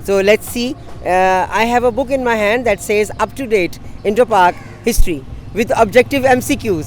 So let's see, I have a book in my hand that says up to date Indo-Pak history with objective MCQs।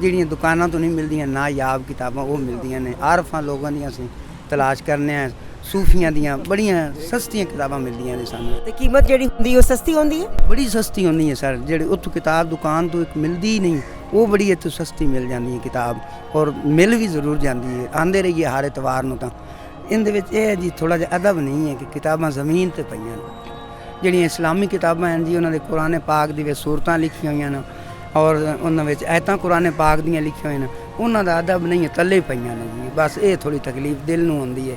ਜਿਹੜੀਆਂ ਦੁਕਾਨਾਂ ਤੋਂ ਨਹੀਂ ਮਿਲਦੀਆਂ, ਨਾ ਯਾਬ ਕਿਤਾਬਾਂ ਉਹ ਮਿਲਦੀਆਂ ਨੇ। ਆਰਫਾਂ ਲੋਕਾਂ ਦੀਆਂ ਅਸੀਂ ਤਲਾਸ਼ ਕਰਨੇ ਆ, ਸੂਫੀਆਂ ਦੀਆਂ ਬੜੀਆਂ ਸਸਤੀਆਂ ਕਿਤਾਬਾਂ ਮਿਲਦੀਆਂ ਨੇ ਸਾਨੂੰ। ਤੇ ਕੀਮਤ ਜਿਹੜੀ ਹੁੰਦੀ ਉਹ ਸਸਤੀ ਹੁੰਦੀ ਹੈ? ਬੜੀ ਸਸਤੀ ਹੁੰਦੀ ਹੈ ਸਰ। ਜਿਹੜੀ ਉੱਥੋਂ ਕਿਤਾਬ ਦੁਕਾਨ ਤੋਂ ਇੱਕ ਮਿਲਦੀ ਹੀ ਨਹੀਂ, ਉਹ ਬੜੀ ਇੱਥੋਂ ਸਸਤੀ ਮਿਲ ਜਾਂਦੀ ਹੈ ਕਿਤਾਬ, ਔਰ ਮਿਲ ਵੀ ਜ਼ਰੂਰ ਜਾਂਦੀ ਹੈ। ਆਂਦੇ ਰਹੀਏ ਹਰ ਐਤਵਾਰ ਨੂੰ। ਤਾਂ ਇਹਦੇ ਵਿੱਚ ਇਹ ਹੈ ਜੀ ਥੋੜ੍ਹਾ ਜਿਹਾ ਅਦਬ ਨਹੀਂ ਹੈ ਕਿ ਕਿਤਾਬਾਂ ਜ਼ਮੀਨ 'ਤੇ ਪਈਆਂ ਨੇ। ਜਿਹੜੀਆਂ ਇਸਲਾਮੀ ਕਿਤਾਬਾਂ ਹਨ ਜੀ, ਉਹਨਾਂ ਦੇ ਕੁਰਾਨ ਪਾਕ ਦੀ ਵਿੱਚ ਸੂਰਤਾਂ ਲਿਖੀਆਂ ਹੋਈਆਂ ਨੇ ਔਰ ਉਹਨਾਂ ਵਿੱਚ ਐਤਾਂ ਕੁਰਾਨ ਪਾਕ ਦੀਆਂ ਲਿਖੀਆਂ ਹੋਈਆਂ ਨੇ, ਉਹਨਾਂ ਦਾ ਅਦਬ ਨਹੀਂ ਹੈ, ਤਲੇ ਪਈਆਂ ਨੇ ਜੀ। ਬਸ ਇਹ ਥੋੜ੍ਹੀ ਤਕਲੀਫ ਦਿਲ ਨੂੰ ਹੁੰਦੀ ਹੈ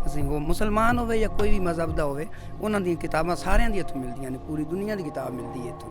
ਅਸੀਂ ਉਹ ਮੁਸਲਮਾਨ ਹੋਵੇ ਜਾਂ ਕੋਈ ਵੀ ਮਜ਼ਹਬ ਦਾ ਹੋਵੇ, ਉਹਨਾਂ ਦੀਆਂ ਕਿਤਾਬਾਂ ਸਾਰਿਆਂ ਦੀ ਇੱਥੋਂ ਮਿਲਦੀਆਂ ਨੇ, ਪੂਰੀ ਦੁਨੀਆ ਦੀ ਕਿਤਾਬ ਮਿਲਦੀ ਹੈ ਇੱਥੋਂ।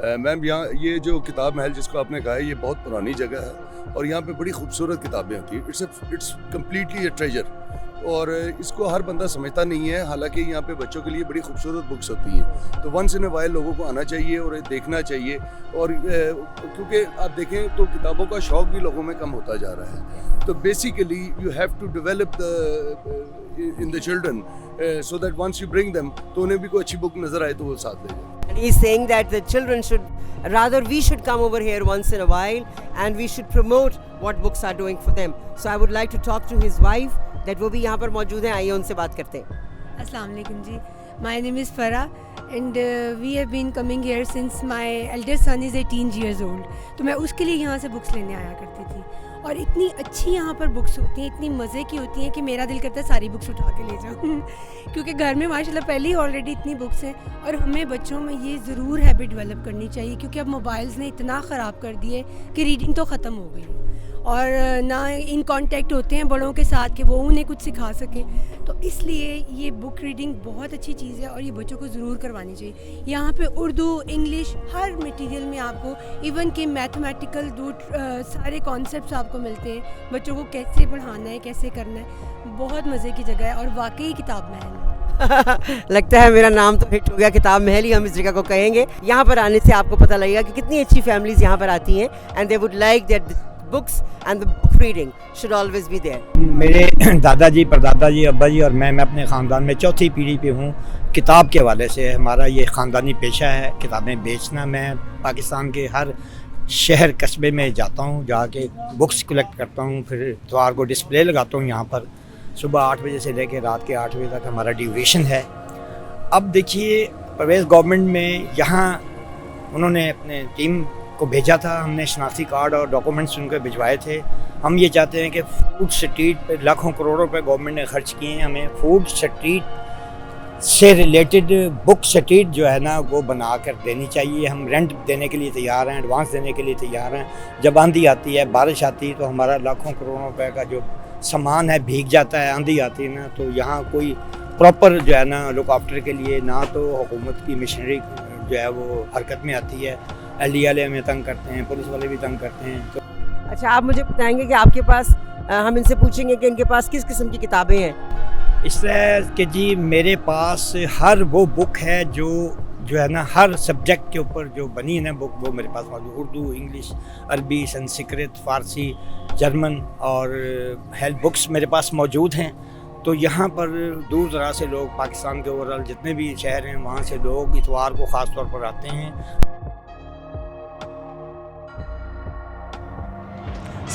میم یہاں یہ جو کتاب محل جس کو آپ نے کہا ہے یہ بہت پرانی جگہ ہے اور یہاں پہ بڑی خوبصورت کتابیں ہوتی ہیں. اٹس کمپلیٹلی اے ٹریجر اور اس کو ہر بندہ سمجھتا نہیں ہے. حالانکہ یہاں پہ بچوں کے لیے بڑی خوبصورت بکس ہوتی ہیں تو ونس ان اے وائل لوگوں کو آنا چاہیے اور دیکھنا چاہیے. اور کیونکہ آپ دیکھیں تو کتابوں کا شوق بھی لوگوں میں کم ہوتا جا رہا ہے. تو basically you have to develop in the children so that once you bring them تو انہیں بھی کوئی اچھی بک نظر آئے تو وہ ساتھ لے جائیں. And he's saying that the children should, rather we should come over here once in a while and we should promote what books are doing for them. So I would like to talk to his wife that وہ بھی یہاں پر موجود ہیں. آئیے ان سے بات کرتے ہیں. السلام علیکم جی. My name is Farah and we have been coming here since my eldest son is 18 years old. تو میں اس کے لیے یہاں سے بکس لینے آیا کرتی تھی اور اتنی اچھی یہاں پر بکس ہوتی ہیں, اتنی مزے کی ہوتی ہیں کہ میرا دل کرتا ہے ساری بکس اٹھا کے لے جاؤں کیونکہ گھر میں ماشاء اللہ پہلے ہی آلریڈی اتنی بکس ہیں. اور ہمیں بچوں میں یہ ضرور ہیبٹ ڈیولپ کرنی چاہیے کیونکہ اب موبائلز نے اتنا خراب کر دیے کہ ریڈنگ تو ختم ہو گئی اور نہ ان کانٹیکٹ ہوتے ہیں بڑوں کے ساتھ کہ وہ انہیں کچھ سکھا سکیں. تو اس لیے یہ بک ریڈنگ بہت اچھی چیز ہے اور یہ بچوں کو ضرور کروانی چاہیے. یہاں پہ اردو, انگلش, ہر میٹیریل میں آپ کو ایون کہ میتھمیٹیکل سارے کانسیپٹس آپ کو ملتے ہیں. بچوں کو کیسے پڑھانا ہے, کیسے کرنا ہے, بہت مزے کی جگہ ہے اور واقعی کتاب محل ہے. لگتا ہے میرا نام تو ہٹ ہو گیا, کتاب محل ہی ہم اس جگہ کو کہیں گے. یہاں پر آنے سے آپ کو پتہ لگے گا کہ کتنی اچھی فیملیز یہاں پر آتی ہیں and they would like that books and the book reading should always be there. میرے دادا جی, پردادا جی, ابا جی اور میں اپنے خاندان میں چوتھی پیڑھی پہ ہوں. کتاب کے حوالے سے ہمارا یہ خاندانی پیشہ ہے کتابیں بیچنا. میں پاکستان کے ہر شہر قصبے میں جاتا ہوں, جا کے بکس کلیکٹ کرتا ہوں, پھر اتوار کو ڈسپلے لگاتا ہوں یہاں پر. صبح 8 بجے سے لے کے رات کے 8 بجے تک ہمارا ڈیوریشن ہے. اب دیکھیے پرویز گورنمنٹ میں یہاں انہوں نے اپنے ٹیم کو بھیجا تھا, ہم نے شناختی کارڈ اور ڈاکومنٹس ان کو بھجوائے تھے. ہم یہ چاہتے ہیں کہ فوڈ سٹریٹ پہ لاکھوں کروڑوں روپے گورنمنٹ نے خرچ کیے ہیں, ہمیں فوڈ سٹریٹ سے ریلیٹڈ بک سٹریٹ جو ہے نا وہ بنا کر دینی چاہیے. ہم رینٹ دینے کے لیے تیار ہیں, ایڈوانس دینے کے لیے تیار ہیں. جب آندھی آتی ہے, بارش آتی ہے تو ہمارا لاکھوں کروڑوں روپے کا جو سامان ہے بھیگ جاتا ہے. آندھی آتی ہے نا تو یہاں کوئی پراپر جو ہے نا لک آفٹر کے لیے نہ تو حکومت کی مشنری جو ہے وہ حرکت میں آتی ہے. LD والے ہمیں تنگ کرتے ہیں, پولیس والے بھی تنگ کرتے ہیں. اچھا, آپ مجھے بتائیں گے کہ آپ کے پاس, ہم ان سے پوچھیں گے کہ ان کے پاس کس قسم کی کتابیں ہیں. اس طرح کہ جی میرے پاس ہر وہ بک ہے جو ہے نا ہر سبجیکٹ کے اوپر جو بنی ہے نا بک, وہ میرے پاس موجود. اردو, انگلش, عربی, سنسکرت, فارسی, جرمن اور ہیلتھ بکس میرے پاس موجود ہیں. تو یہاں پر دور دراز سے لوگ, پاکستان کے اوورال جتنے بھی شہر ہیں وہاں سے لوگ اتوار کو خاص طور پر آتے ہیں.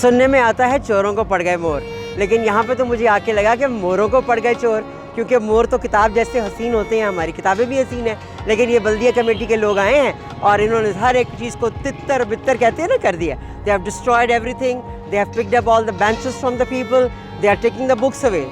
سننے میں آتا ہے چوروں کو پڑ گئے مور, لیکن یہاں پہ تو مجھے آ کے لگا کہ موروں کو پڑ گئے چور, کیونکہ مور تو کتاب جیسے حسین ہوتے ہیں, ہماری کتابیں بھی حسین ہیں, لیکن یہ بلدیہ کمیٹی کے لوگ آئے ہیں اور انہوں نے ہر ایک چیز کو تتر بتر کہتے ہیں نا کر دیا. They have destroyed everything, they have picked up all the benches from the people, they are taking the books away.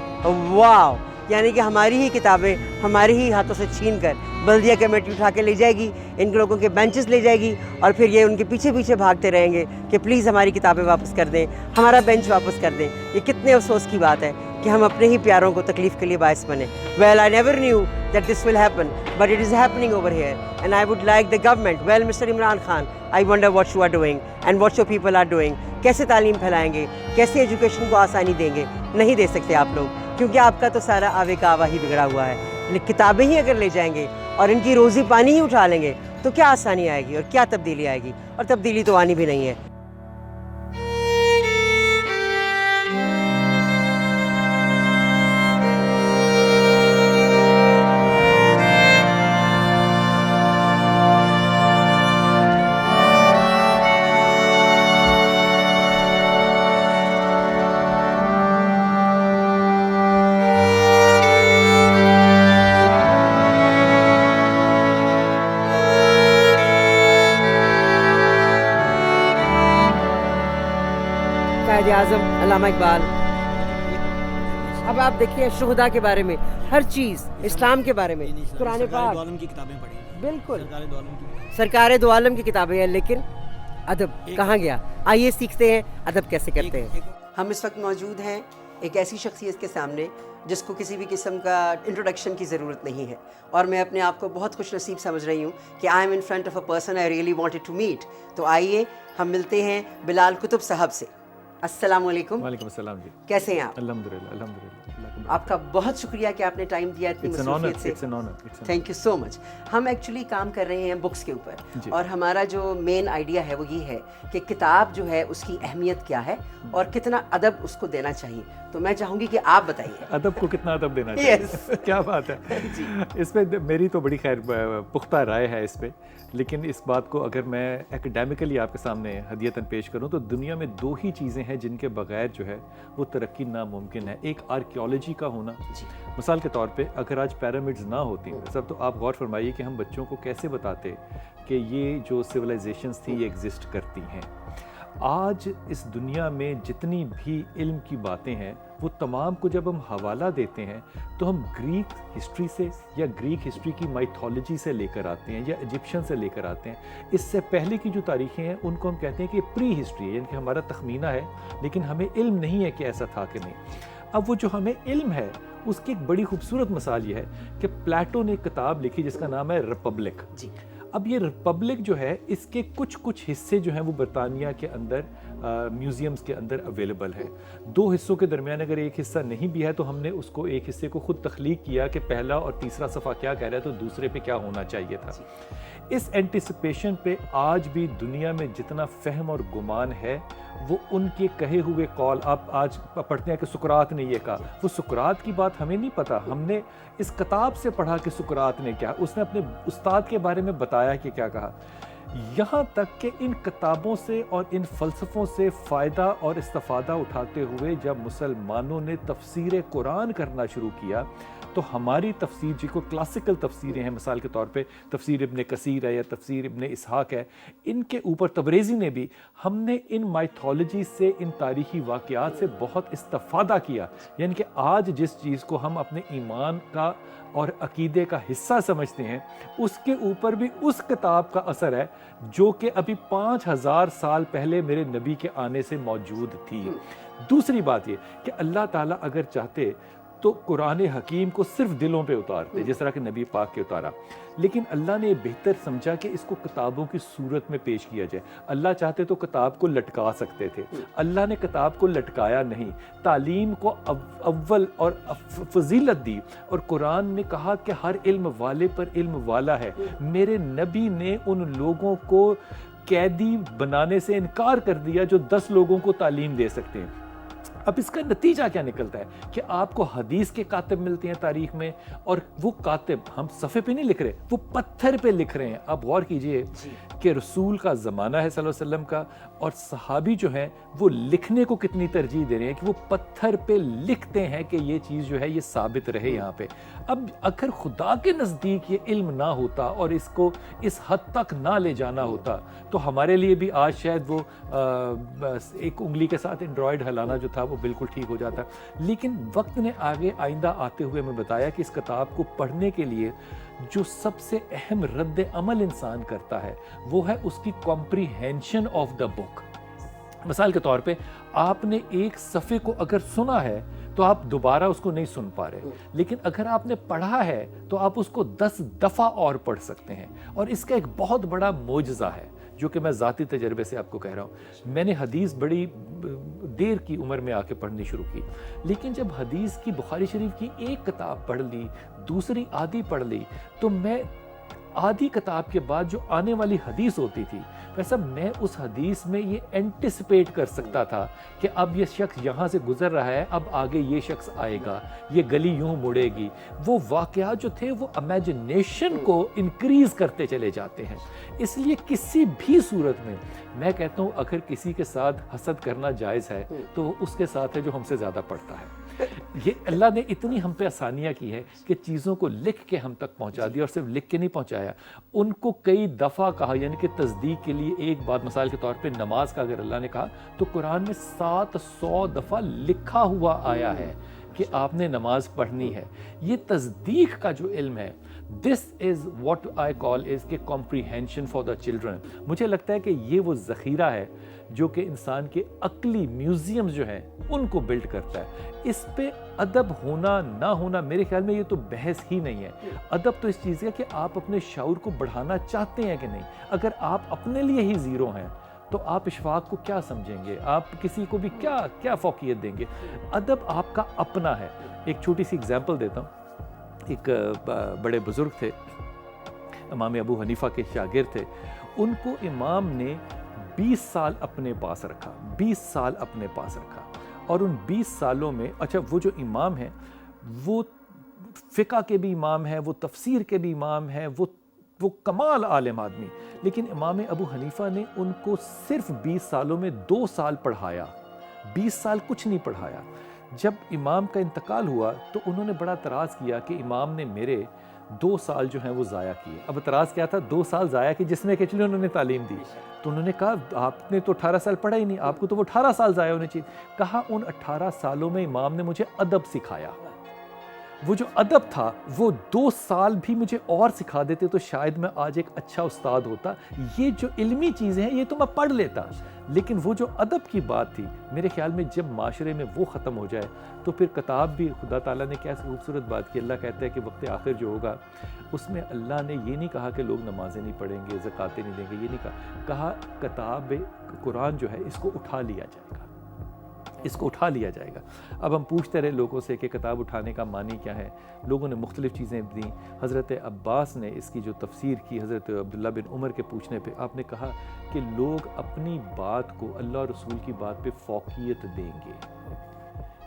Wow! یعنی کہ ہماری ہی کتابیں ہمارے ہی ہاتھوں سے چھین کر بلدیہ کمیٹی اٹھا کے لے جائے گی, ان لوگوں کے بینچز لے جائے گی اور پھر یہ ان کے پیچھے پیچھے بھاگتے رہیں گے کہ پلیز ہماری کتابیں واپس کر دیں, ہمارا بینچ واپس کر دیں. یہ کتنے افسوس کی بات ہے کہ ہم اپنے ہی پیاروں کو تکلیف کے لیے باعث بنیں. Well, I never knew that this will happen, but it is happening over here and I would like the government, well, Mr. Imran Khan, I wonder what you are doing and what your people are doing. کیسے تعلیم پھیلائیں گے, کیسے education کو آسانی دیں گے. نہیں دے سکتے آپ لوگ, کیونکہ آپ کا تو سارا آوے کا آوا ہی بگڑا ہوا ہے. کتابیں ہی اگر لے جائیں گے اور ان کی روزی پانی ہی اٹھا لیں گے تو کیا آسانی آئے گی اور کیا تبدیلی آئے گی, اور تبدیلی تو آنی بھی نہیں ہے. قائد اعظم علامہ اقبال. اب آپ دیکھیے شہداء کے بارے میں ہر چیز, اسلام کے بارے میں, قرآن پاک کی کتابیں پڑھی, بالکل سرکار دو عالم کی کتابیں ہیں, لیکن ادب کہاں گیا؟ آئیے سیکھتے ہیں ادب کیسے کرتے ہیں. ہم اس وقت موجود ہیں ایک ایسی شخصیت کے سامنے جس کو کسی بھی قسم کا انٹروڈکشن کی ضرورت نہیں ہے, اور میں اپنے آپ کو بہت خوش نصیب سمجھ رہی ہوں کہ I am in front of a person I really wanted to meet. تو آئیے ہم ملتے ہیں بلال کتب صاحب سے. السلام علیکم. وعلیکم السلام جی. کیسے ہیں آپ؟ الحمدللہ. آپ کا بہت شکریہ کہ آپ نے ٹائم دیا اتنی مصروفیت سے. تھینک یو سو مچ. ہم ایکچولی کام کر رہے ہیں بکس کے اوپر, اور ہمارا جو مین آئیڈیا ہے وہ یہ ہے کہ کتاب جو ہے اس کی اہمیت کیا ہے اور کتنا ادب اس کو دینا چاہیے. تو میں چاہوں گی کہ آپ بتائیے ادب کو کتنا ادب دینا چاہیے. کیا بات ہے. اس پہ میری تو بڑی خیر پختہ رائے ہے اس پہ, لیکن اس بات کو اگر میں ایکڈیمکلی آپ کے سامنے ہدیتاً پیش کروں تو دنیا میں 2 ہی چیزیں ہیں جن کے بغیر جو ہے وہ ترقی ناممکن ہے. ایک آرکیولوجی کا ہونا. مثال کے طور پہ اگر آج پیرامڈز نہ ہوتی سب, تو آپ غور فرمائیے کہ ہم بچوں کو کیسے بتاتے کہ یہ جو سویلائزیشنز تھی یہ ایگزسٹ کرتی ہیں. آج اس دنیا میں جتنی بھی علم کی باتیں ہیں وہ تمام کو جب ہم حوالہ دیتے ہیں تو ہم گریک ہسٹری سے یا گریک ہسٹری کی مائتھولوجی سے لے کر آتے ہیں یا ایجپشن سے لے کر آتے ہیں. اس سے پہلے کی جو تاریخیں ہیں ان کو ہم کہتے ہیں کہ پری ہسٹری ہے, یعنی کہ ہمارا تخمینہ ہے لیکن ہمیں علم نہیں ہے کہ ایسا تھا کہ نہیں. اب وہ جو ہمیں علم ہے اس کی ایک بڑی خوبصورت مثال یہ ہے کہ پلیٹو نے ایک کتاب لکھی جس کا نام ہے ریپبلک. اب یہ ریپبلک جو ہے اس کے کچھ حصے جو ہیں وہ برطانیہ کے اندر میوزیمز کے اندر اویلیبل ہے. 2 حصوں کے درمیان اگر ایک حصہ نہیں بھی ہے تو ہم نے اس کو ایک حصے کو خود تخلیق کیا کہ پہلا اور تیسرا صفحہ کیا کہہ رہا ہے تو دوسرے پہ کیا ہونا چاہیے تھا. اس اینٹیسپیشن پہ آج بھی دنیا میں جتنا فہم اور گمان ہے وہ ان کے کہے ہوئے قول. آپ آج پڑھتے ہیں کہ سقراط نے یہ کہا, وہ سقراط کی بات ہمیں نہیں پتہ, ہم نے اس کتاب سے پڑھا کہ سقراط نے کیا, اس نے اپنے استاد کے بارے میں بتایا کہ کیا کہا. یہاں تک کہ ان کتابوں سے اور ان فلسفوں سے فائدہ اور استفادہ اٹھاتے ہوئے جب مسلمانوں نے تفسیر قرآن کرنا شروع کیا تو ہماری تفسیر جی کو کلاسیکل تفسیریں ہیں, مثال کے طور پہ تفسیر ابن کثیر ہے یا تفسیر ابن اسحاق ہے, ان کے اوپر تبریزی نے بھی, ہم نے ان مائتھولوجی سے ان تاریخی واقعات سے بہت استفادہ کیا. یعنی کہ آج جس چیز کو ہم اپنے ایمان کا اور عقیدے کا حصہ سمجھتے ہیں اس کے اوپر بھی اس کتاب کا اثر ہے جو کہ ابھی 5000 سال پہلے میرے نبی کے آنے سے موجود تھی. دوسری بات یہ کہ اللہ تعالیٰ اگر چاہتے تو قرآن حکیم کو صرف دلوں پہ اتارتے جس طرح کہ نبی پاک کے اتارا, لیکن اللہ نے بہتر سمجھا کہ اس کو کتابوں کی صورت میں پیش کیا جائے. اللہ چاہتے تو کتاب کو لٹکا سکتے تھے, اللہ نے کتاب کو لٹکایا نہیں, تعلیم کو اول اور فضیلت دی, اور قرآن نے کہا کہ ہر علم والے پر علم والا ہے. میرے نبی نے ان لوگوں کو قیدی بنانے سے انکار کر دیا جو 10 لوگوں کو تعلیم دے سکتے ہیں. اب اس کا نتیجہ کیا نکلتا ہے کہ آپ کو حدیث کے کاتب ملتے ہیں تاریخ میں, اور وہ کاتب ہم صفحے پہ نہیں لکھ رہے, وہ پتھر پہ لکھ رہے ہیں. آپ غور کیجئے کہ رسول کا زمانہ ہے صلی اللہ علیہ وسلم کا, اور صحابی جو ہیں وہ لکھنے کو کتنی ترجیح دے رہے ہیں کہ وہ پتھر پہ لکھتے ہیں کہ یہ چیز جو ہے یہ ثابت رہے یہاں پہ. اب اگر خدا کے نزدیک یہ علم نہ ہوتا اور اس کو اس حد تک نہ لے جانا ہوتا تو ہمارے لیے بھی آج شاید وہ ایک انگلی کے ساتھ اینڈرائڈ ہلانا جو تھا وہ بالکل ٹھیک ہو جاتا. لیکن وقت نے آگے آئندہ آتے ہوئے میں بتایا کہ اس کتاب کو پڑھنے کے لیے جو سب سے اہم رد عمل انسان کرتا ہے وہ ہے اس کی کمپریہنشن آف دا بک. مثال کے طور پہ آپ نے ایک صفحے کو اگر سنا ہے تو آپ دوبارہ اس کو نہیں سن پا رہے, لیکن اگر آپ نے پڑھا ہے تو آپ اس کو 10 دفعہ اور پڑھ سکتے ہیں. اور اس کا ایک بہت بڑا معجزہ ہے جو کہ میں ذاتی تجربے سے آپ کو کہہ رہا ہوں. میں نے حدیث بڑی دیر کی عمر میں آ کے پڑھنی شروع کی, لیکن جب حدیث کی بخاری شریف کی ایک کتاب پڑھ لی, دوسری آدھی پڑھ لی, تو میں آدھی کتاب کے بعد جو آنے والی حدیث ہوتی تھی ویسا میں اس حدیث میں یہ اینٹیسپیٹ کر سکتا تھا کہ اب یہ شخص یہاں سے گزر رہا ہے, اب آگے یہ شخص آئے گا, یہ گلی یوں مڑے گی. وہ واقعات جو تھے وہ امیجنیشن کو انکریز کرتے چلے جاتے ہیں. اس لیے کسی بھی صورت میں کہتا ہوں اگر کسی کے ساتھ حسد کرنا جائز ہے تو وہ اس کے ساتھ ہے جو ہم سے زیادہ پڑھتا ہے. یہ اللہ نے اتنی ہم پہ آسانیاں کی ہے کہ چیزوں کو لکھ کے ہم تک پہنچا دیا, اور صرف لکھ کے نہیں پہنچایا, ان کو کئی دفعہ کہا. یعنی کہ تصدیق کے لیے ایک بات, مثال کے طور پہ نماز کا اگر اللہ نے کہا تو قرآن میں 700 دفعہ لکھا ہوا آیا ہے کہ آپ نے نماز پڑھنی ہے. یہ تصدیق کا جو علم ہے, this is what I call is کہ comprehension for the children. مجھے لگتا ہے کہ یہ وہ ذخیرہ ہے جو کہ انسان کے عقلی میوزیم جو ہیں ان کو بلڈ کرتا ہے. اس پہ ادب ہونا نہ ہونا میرے خیال میں یہ تو بحث ہی نہیں ہے. ادب تو اس چیز کا کہ آپ اپنے شعور کو بڑھانا چاہتے ہیں کہ نہیں. اگر آپ اپنے لیے ہی زیرو ہیں تو آپ اشفاق کو کیا سمجھیں گے, آپ کسی کو بھی کیا فوقیت دیں گے. ادب آپ کا اپنا ہے. ایک چھوٹی سی اگزامپل دیتا ہوں. ایک بڑے بزرگ تھے, امام ابو حنیفہ کے شاگرد تھے. ان کو امام نے 20 سال اپنے پاس رکھا, 20 سال اپنے پاس رکھا. اور ان 20 سالوں میں, اچھا وہ جو امام ہیں وہ فقہ کے بھی امام ہیں, وہ تفسیر کے بھی امام ہیں, وہ کمال عالم آدمی, لیکن امام ابو حنیفہ نے ان کو صرف 20 سالوں میں 2 سال پڑھایا, 20 سال کچھ نہیں پڑھایا. جب امام کا انتقال ہوا تو انہوں نے بڑا اعتراض کیا کہ امام نے میرے 2 سال جو ہیں وہ ضائع کیے. اب اعتراض کیا تھا, 2 سال ضائع کی جس میں کہ ایکچولی انہوں نے تعلیم دی. تو انہوں نے کہا آپ نے تو 18 سال پڑھا ہی نہیں, آپ کو تو وہ 18 سال ضائع ہونے چاہیے. کہا ان 18 سالوں میں امام نے مجھے ادب سکھایا. وہ جو ادب تھا وہ 2 سال بھی مجھے اور سکھا دیتے تو شاید میں آج ایک اچھا استاد ہوتا. یہ جو علمی چیزیں ہیں یہ تو میں پڑھ لیتا, لیکن وہ جو ادب کی بات تھی, میرے خیال میں جب معاشرے میں وہ ختم ہو جائے تو پھر کتاب بھی, خدا تعالیٰ نے کیسے خوبصورت بات کی. اللہ کہتا ہے کہ وقت آخر جو ہوگا اس میں اللہ نے یہ نہیں کہا کہ لوگ نمازیں نہیں پڑھیں گے, زکاتیں نہیں دیں گے, یہ نہیں کہا کتاب قرآن جو ہے اس کو اٹھا لیا جائے گا, اس کو اٹھا لیا جائے گا. اب ہم پوچھتے رہے لوگوں سے کہ کتاب اٹھانے کا معنی کیا ہے. لوگوں نے مختلف چیزیں دیں. حضرت عباس نے اس کی جو تفسیر کی حضرت عبداللہ بن عمر کے پوچھنے پہ, آپ نے کہا کہ لوگ اپنی بات کو اللہ اور رسول کی بات پہ فوقیت دیں گے.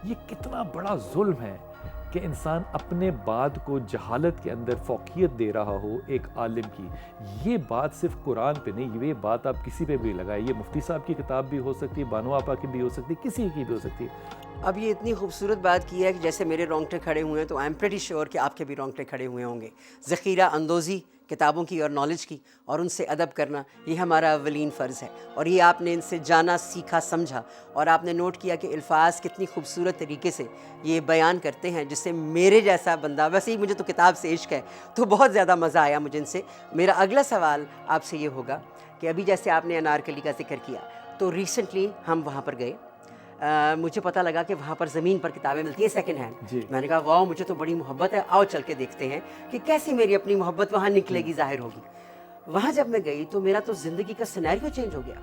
یہ کتنا بڑا ظلم ہے کہ انسان اپنے بات کو جہالت کے اندر فوقیت دے رہا ہو ایک عالم کی. یہ بات صرف قرآن پہ نہیں, یہ بات آپ کسی پہ بھی لگائیں. یہ مفتی صاحب کی کتاب بھی ہو سکتی ہے, بانو آپا کی بھی ہو سکتی ہے, کسی کی بھی ہو سکتی ہے. اب یہ اتنی خوبصورت بات کی ہے کہ جیسے میرے رونگٹے کھڑے ہوئے ہیں تو آئی ایم پریٹی شیور کہ آپ کے بھی رونگٹے کھڑے ہوئے ہوں گے. ذخیرہ اندوزی کتابوں کی اور نالج کی اور ان سے ادب کرنا یہ ہمارا اولین فرض ہے. اور یہ آپ نے ان سے جانا, سیکھا, سمجھا, اور آپ نے نوٹ کیا کہ الفاظ کتنی خوبصورت طریقے سے یہ بیان کرتے ہیں جس سے میرے جیسا بندہ, ویسے ہی مجھے تو کتاب سے عشق ہے تو بہت زیادہ مزہ آیا مجھے ان سے. میرا اگلا سوال آپ سے یہ ہوگا کہ ابھی جیسے آپ نے انارکلی کا ذکر کیا تو ریسنٹلی ہم وہاں پر گئے, مجھے پتہ لگا کہ وہاں پر زمین پر کتابیں ملتی ہیں سیکنڈ ہینڈ. میں نے کہا واؤ مجھے تو بڑی محبت ہے, آؤ چل کے دیکھتے ہیں کہ کیسی میری اپنی محبت وہاں نکلے گی, ظاہر ہوگی. وہاں جب میں گئی تو میرا تو زندگی کا سینیریو چینج ہو گیا.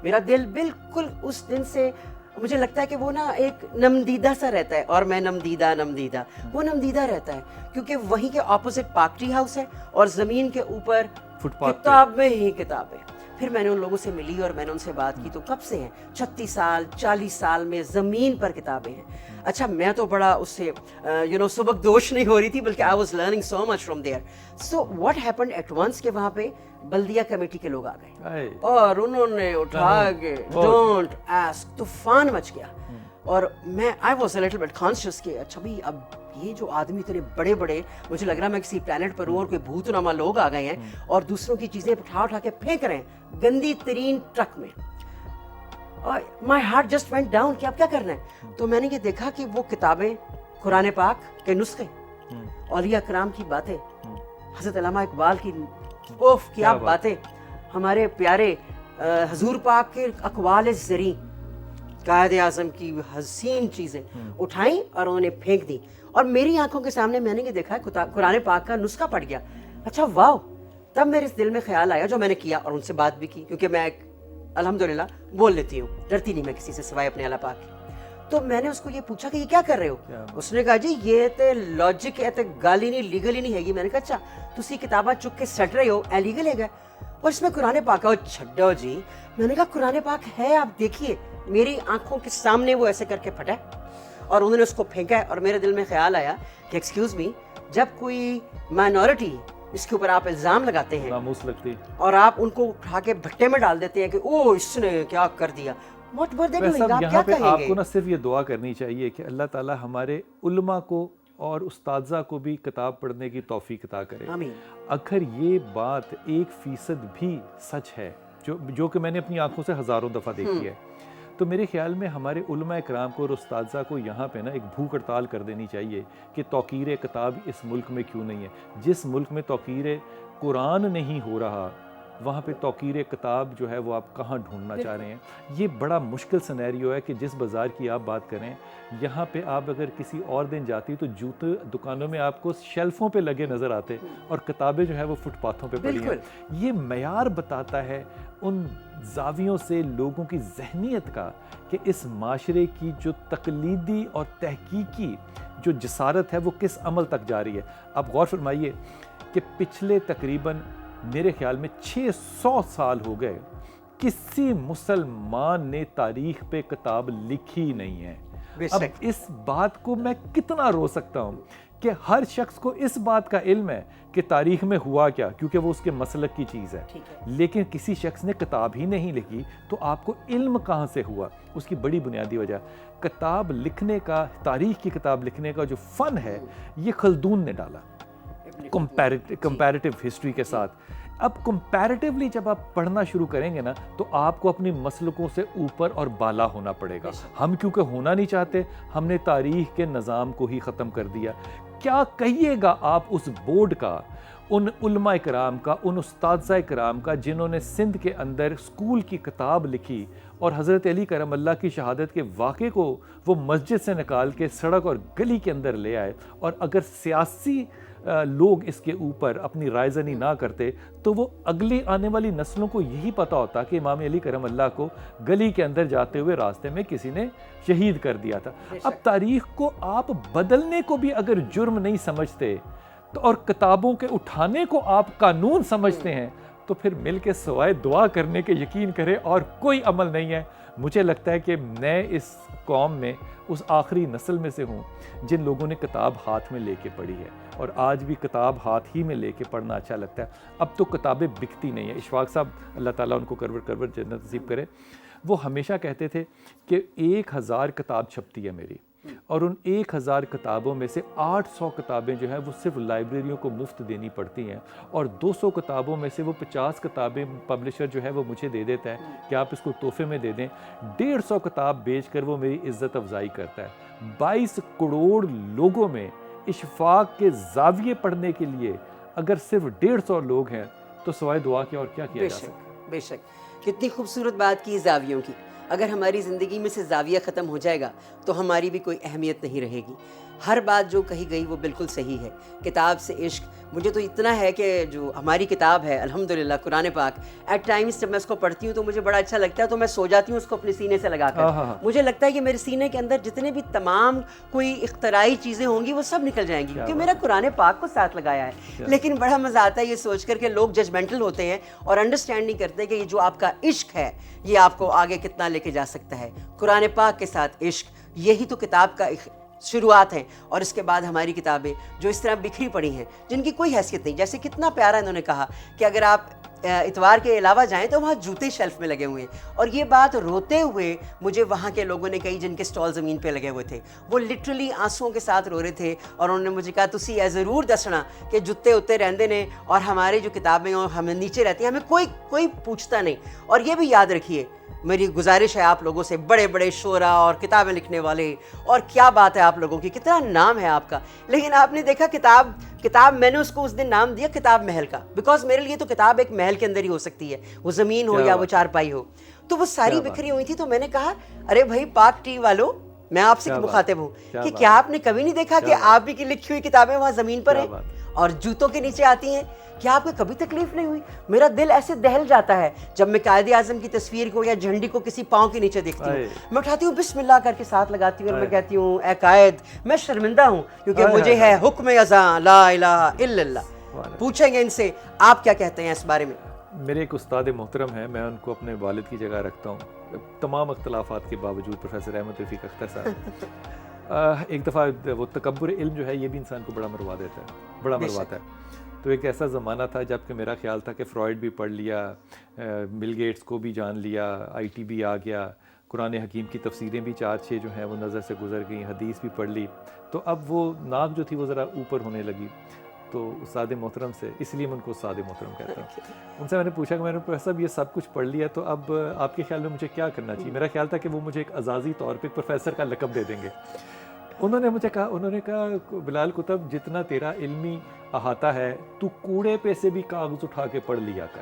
میرا دل بالکل اس دن سے مجھے لگتا ہے کہ وہ نا ایک نمدیدہ سا رہتا ہے, اور میں نمدیدہ وہ نمدیدہ رہتا ہے کیونکہ وہیں کے اپوزٹ پارک ٹری ہاؤس ہے اور زمین کے اوپر کتاب میں ہی کتابیں. پھر میں نے ان لوگوں سے ملی اور میں نے ان سے بات کی تو کب سے ہیں, 36 سال 40 سال میں زمین پر کتابیں ہیں. اچھا میں تو بڑا اس سے سبق دوش نہیں ہو رہی تھی, بلکہ I was learning so much from there. So what happened at once کہ وہاں پہ بلدیہ کمیٹی کے لوگ آ گئے اور انہوں نے اٹھا کے ڈونٹ آسک, طوفان مچ گیا. اور میں I was a little bit conscious کہ اچھا بھائی اب یہ جو آدمی اتنے بڑے بڑے, مجھے لگ رہا میں کسی پلانٹ پر ہوں اور کوئی بھوت نما لوگ آ گئے ہیں اور دوسروں کی چیزیں اٹھا کے پھینک رہے ہیں گندی ترین ٹرک میں. اور my heart just went down کہ اب کیا کرنا ہے. تو میں نے یہ دیکھا کہ وہ کتابیں, قرآن پاک کے نسخے, اولیاء کرام کی باتیں, حضرت علامہ اقبال کی اوف کیا باتیں, ہمارے پیارے حضور پاک کے اقوال زریں, قائد اعظم کی حسین چیزیں اٹھائیں اور انہوں نے پھینک دی. اور میری آنکھوں کے سامنے میں نے یہ دیکھا قرآن پاک کا نسخہ پڑ گیا. اچھا واو, تب میرے دل میں خیال آیا جو میں نے کیا اور ان سے بات بھی کی, کیونکہ میں ایک الحمدللہ بول لیتی ہوں, ڈرتی نہیں میں کسی سے سوائے اپنے اللہ پاک کی. تو میں نے اس کو یہ پوچھا کہ یہ کیا کر رہے ہو. اس نے کہا جی یہ تے لاجک ہے, تے گالی نہیں, لیگل ہی نہیں ہے. میں نے کہا اچھا تسی کتاباں چک کے سٹ رہے ہو, اے لیگل ہے گا, اور اس میں قرآن پاک ہے. چھڈو جی, میں نے کہا قرآن پاک ہے, آپ دیکھیے. میری آنکھوں کے سامنے وہ ایسے کر کے پھٹا اور انہوں نے اس کو پھینکا ہے. اور میرے دل میں خیال آیا کہ ایکسکیوز می, جب کوئی مائنورٹی اس کے اوپر آپ الزام لگاتے ہیں اور آپ ان کو اٹھا کے بھٹے میں ڈال دیتے ہیں کہ او اس نے کیا کر دیا, what were they doing, آپ کیا کہیں گے. آپ کو نہ صرف یہ دعا کرنی چاہیے کہ اللہ تعالیٰ ہمارے علماء کو اور استاذہ کو بھی کتاب پڑھنے کی توفیق عطا کرے. آمین. اگر یہ بات 1% بھی سچ ہے, جو کہ میں نے اپنی آنکھوں سے ہزاروں دفعہ دیکھی ہے, تو میرے خیال میں ہمارے علماء اکرام کو اور استاذہ کو یہاں پہ نا ایک بھوک ہڑتال کر دینی چاہیے کہ توقیر کتاب اس ملک میں کیوں نہیں ہے. جس ملک میں توقیر قرآن نہیں ہو رہا وہاں پہ توقیر کتاب جو ہے وہ آپ کہاں ڈھونڈنا چاہ رہے ہیں. یہ بڑا مشکل سینیریو ہے کہ جس بازار کی آپ بات کریں, یہاں پہ آپ اگر کسی اور دن جاتی تو جوتے دکانوں میں آپ کو شیلفوں پہ لگے نظر آتے اور کتابیں جو ہے وہ فٹ پاتھوں پہ پڑی ہیں. یہ معیار بتاتا ہے ان زاویوں سے لوگوں کی ذہنیت کا کہ اس معاشرے کی جو تقلیدی اور تحقیقی جو جسارت ہے وہ کس عمل تک جا رہی ہے. آپ غور فرمائیے کہ پچھلے تقریباً میرے خیال میں 600 سال ہو گئے کسی مسلمان نے تاریخ پہ کتاب لکھی نہیں ہے. اب اس بات کو میں کتنا رو سکتا ہوں کہ ہر شخص کو اس بات کا علم ہے کہ تاریخ میں ہوا کیا, کیونکہ وہ اس کے مسلک کی چیز ہے, لیکن کسی شخص نے کتاب ہی نہیں لکھی تو آپ کو علم کہاں سے ہوا؟ اس کی بڑی بنیادی وجہ کتاب لکھنے کا, تاریخ کی کتاب لکھنے کا جو فن ہے یہ خلدون نے ڈالا کمپیریٹیو ہسٹری کے ساتھ. اب کمپیریٹیولی جب آپ پڑھنا شروع کریں گے نا تو آپ کو اپنی مسلکوں سے اوپر اور بالا ہونا پڑے گا. ہم کیونکہ ہونا نہیں چاہتے, ہم نے تاریخ کے نظام کو ہی ختم کر دیا. کیا کہیے گا آپ اس بورڈ کا, ان علماء کرام کا, ان اساتذہ کرام کا جنہوں نے سندھ کے اندر اسکول کی کتاب لکھی اور حضرت علی کرم اللہ کی شہادت کے واقعے کو وہ مسجد سے نکال کے سڑک اور گلی کے اندر لے آئے, اور اگر سیاسی لوگ اس کے اوپر اپنی رائے زنی نہ کرتے تو وہ اگلی آنے والی نسلوں کو یہی پتا ہوتا کہ امام علی کرم اللہ کو گلی کے اندر جاتے ہوئے راستے میں کسی نے شہید کر دیا تھا. اب تاریخ کو آپ بدلنے کو بھی اگر جرم نہیں سمجھتے تو اور کتابوں کے اٹھانے کو آپ قانون سمجھتے ہیں تو پھر مل کے سوائے دعا کرنے کے یقین کرے اور کوئی عمل نہیں ہے. مجھے لگتا ہے کہ میں اس قوم میں اس آخری نسل میں سے ہوں جن لوگوں نے کتاب ہاتھ میں لے کے پڑھی ہے, اور آج بھی کتاب ہاتھ ہی میں لے کے پڑھنا اچھا لگتا ہے. اب تو کتابیں بکتی نہیں ہیں. اشفاق صاحب اللہ تعالیٰ ان کو کرور جنت نصیب کرے, وہ ہمیشہ کہتے تھے کہ 1000 کتاب چھپتی ہے میری, اور ان 1000 کتابوں میں سے 800 کتابیں جو ہیں وہ صرف لائبریریوں کو مفت دینی پڑتی ہیں, اور 200 کتابوں میں سے وہ 50 کتابیں پبلشر جو ہے وہ مجھے دے دیتا ہے کہ آپ اس کو تحفے میں دے دیں. 150 کتاب بیچ کر وہ میری عزت افزائی کرتا ہے. 22 کروڑ لوگوں میں اشفاق کے زاویے پڑھنے کے لیے اگر صرف 150 لوگ ہیں تو سوائے دعا کے اور کیا کیا جا سکتا ہے؟ بے شک کتنی خوبصورت بات کی زاویوں کی. اگر ہماری زندگی میں سے زاویہ ختم ہو جائے گا تو ہماری بھی کوئی اہمیت نہیں رہے گی. ہر بات جو کہی گئی وہ بالکل صحیح ہے. کتاب سے عشق, مجھے تو اتنا ہے کہ جو ہماری کتاب ہے الحمدللہ قرآن پاک, ایٹ ٹائمز جب میں اس کو پڑھتی ہوں تو مجھے بڑا اچھا لگتا ہے, تو میں سو جاتی ہوں اس کو اپنے سینے سے لگا کر. مجھے لگتا ہے کہ میرے سینے کے اندر جتنے بھی تمام کوئی اختراعی چیزیں ہوں گی وہ سب نکل جائیں گی, کیونکہ میرا قرآن پاک کو ساتھ لگایا ہے. لیکن بڑا مزہ آتا ہے یہ سوچ کر کہ لوگ ججمنٹل ہوتے ہیں اور انڈرسٹینڈ نہیں کرتے کہ یہ جو آپ کا عشق ہے یہ آپ کو آگے کتنا لے کے جا سکتا ہے. قرآن پاک کے ساتھ عشق, یہی تو کتاب کا شروعات ہیں. اور اس کے بعد ہماری کتابیں جو اس طرح بکھری پڑی ہیں جن کی کوئی حیثیت نہیں. جیسے کتنا پیارا انہوں نے کہا کہ اگر آپ اتوار کے علاوہ جائیں تو وہاں جوتے شیلف میں لگے ہوئے ہیں, اور یہ بات روتے ہوئے مجھے وہاں کے لوگوں نے کہی جن کے سٹال زمین پہ لگے ہوئے تھے, وہ لٹرلی آنسوؤں کے ساتھ رو رہے تھے, اور انہوں نے مجھے کہا تسی اے ضرور دسنا کہ جتے اتے رہندے نے اور ہماری جو کتابیں ہمیں نیچے رہتی ہیں, ہمیں کوئی پوچھتا نہیں. اور یہ بھی یاد رکھیے, میری گزارش ہے آپ لوگوں سے, بڑے بڑے شعراء اور کتابیں لکھنے والے, اور کیا بات ہے آپ لوگوں کی, کتنا نام ہے آپ کا, لیکن آپ نے دیکھا کتاب میں نے اس کو اس دن نام دیا کتاب محل کا, بیکاز میرے لیے تو کتاب ایک محل کے اندر ہی ہو سکتی ہے, وہ زمین ہو یا وہ چارپائی ہو. تو وہ ساری بکھری ہوئی تھی, تو میں نے کہا ارے بھائی پاک ٹی والو, میں آپ سے مخاطب ہوں کہ کیا آپ نے کبھی نہیں دیکھا کہ آپ ہی کی لکھی ہوئی کتابیں وہاں زمین پر ہیں اور جوتوں کے نیچے آتی ہیں؟ کیا آپ کو کبھی تکلیف نہیں ہوئی؟ میرا دل ایسے دہل جاتا ہے جب میں قائد اعظم کی تصویر کو یا جھنڈی کو کسی پاؤں کے نیچے دیکھتی ہوں, میں اٹھاتی ہوں بسم اللہ کر کے ساتھ لگاتی ہوں اور میں کہتی ہوں اے قائد میں شرمندہ ہوں کیونکہ مجھے ہے حکم اذاں لا الہ الا اللہ. پوچھیں گے ان سے آپ کیا کہتے ہیں اس بارے میں. میرے ایک استاد محترم ہیں, میں ان کو اپنے والد کی جگہ رکھتا ہوں تمام اختلافات کے باوجود, پروفیسر احمد رفیق اختر صاحب. ایک دفعہ وہ تکبر علم جو ہے یہ بھی انسان کو بڑا مروا دیتا ہے, بڑا مرواتا ہے. تو ایک ایسا زمانہ تھا جب کہ میرا خیال تھا کہ فرائڈ بھی پڑھ لیا, بل گیٹس کو بھی جان لیا, آئی ٹی بھی آ گیا, قرآن حکیم کی تفسیریں بھی 4-6 جو ہیں وہ نظر سے گزر گئیں, حدیث بھی پڑھ لی. تو اب وہ ناک جو تھی وہ ذرا اوپر ہونے لگی. تو استاد محترم سے, اس لیے میں ان کو استاد محترم کہتا ہوں, ان سے میں نے پوچھا کہ میں نے پروفیسر صاحب یہ سب کچھ پڑھ لیا تو اب آپ کے خیال میں مجھے کیا کرنا چاہیے؟ میرا خیال تھا کہ وہ مجھے ایک اعزازی طور پہ پروفیسر کا لقب دے دیں گے. انہوں نے کہا بلال کتب جتنا تیرا علمی احاطہ ہے تو کوڑے پہ سے بھی کاغذ اٹھا کے پڑھ لیا کر.